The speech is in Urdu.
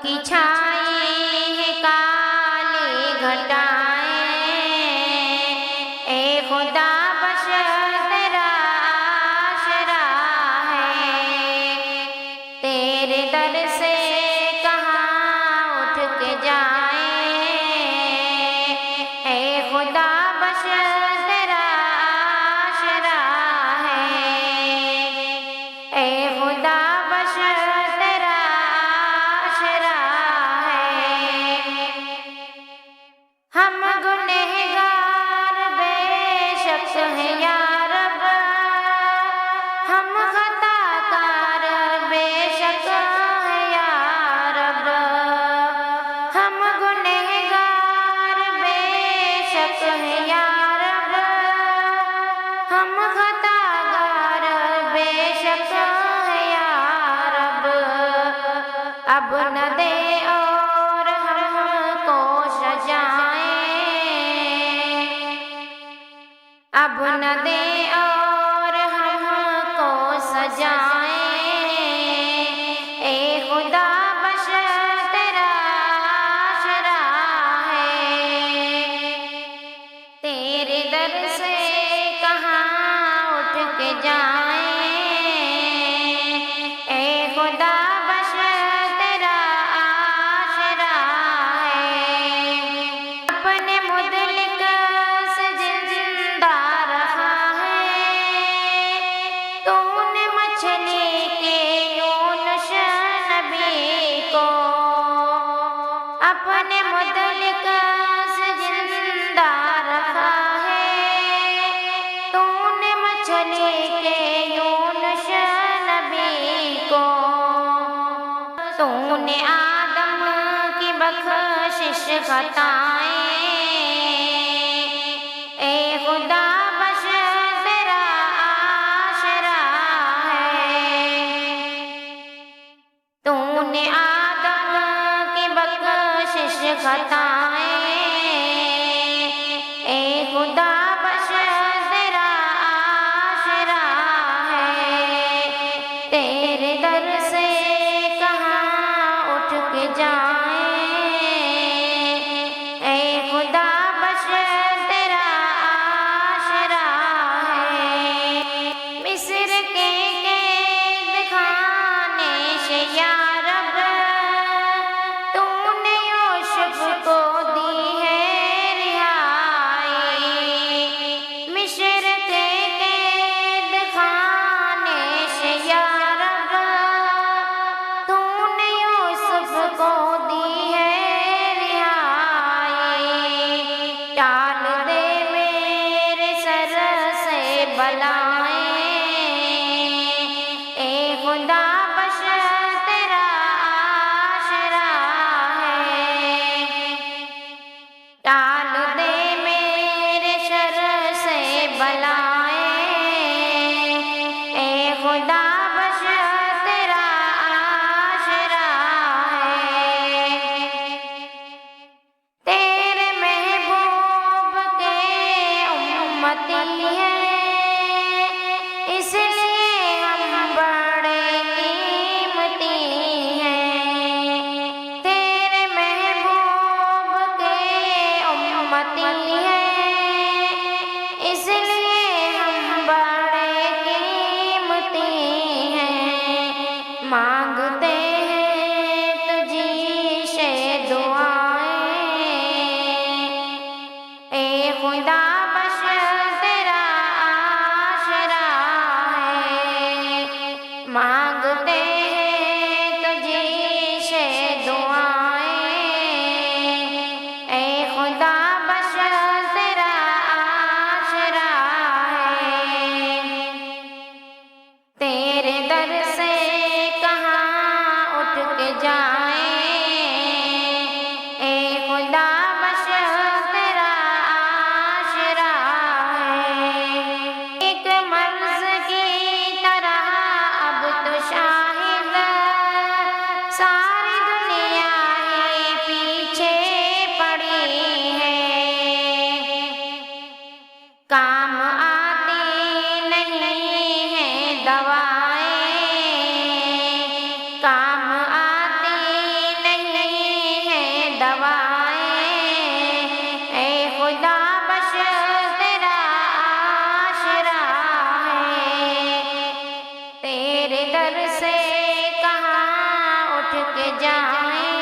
کی چھائی ہے کالی گھٹائیں، اے خدا بشر تیرا آشرا ہے، تیرے در سے کہاں اٹھ کے جائیں، اے خدا بشر تیرا آشرا ہے، اے خدا بشر تیرا آشرا ہے۔ ہم گنہگار بے شک ہیں یا رب، ہم خطا کار بے شک ہیں یا رب، ہم گنہگار بے شک ہیں یا رب، ہم خطا کار بے شک ہیں یا رب، اب نہ دے اور ہم کو سجائیں، اب نہ دے اور ہم کو سجائیں، اے خدا بشر تیرا آشرا ہے، تیرے در سے کہاں اٹھ کے جائیں، اے خدا بشر تیرا آشرا ہے۔ اپنے مدلک سے زندہ رہا ہے، تو نے مچھلی کے یونس نبی کو، اپنے مدلک سے زندہ رکھا ہے، تو نے مچھلی کے یونس نبی کو، تو نے آدم کی بخشش خطائیں، اے خدا بشر تیرا آشرا ہے، تو نے آدم کی بخشش خطائیں، اے خدا بشر تیرا آشرا ہے، تیرے در سے کہاں اٹھ کے جائیں، اے خدا بشر تیرا آشرا ہے۔ مصر کے قید خانے سے یا رب، تو نے یوسف کو دی ہے رہائی، مصر کے قید خانے سے یا رب، تو نے یوسف کو دی دوائیں، اے خدا بخش تیرا آشرا ہے، تیرے در سے کہاں اٹھ کے جائیں،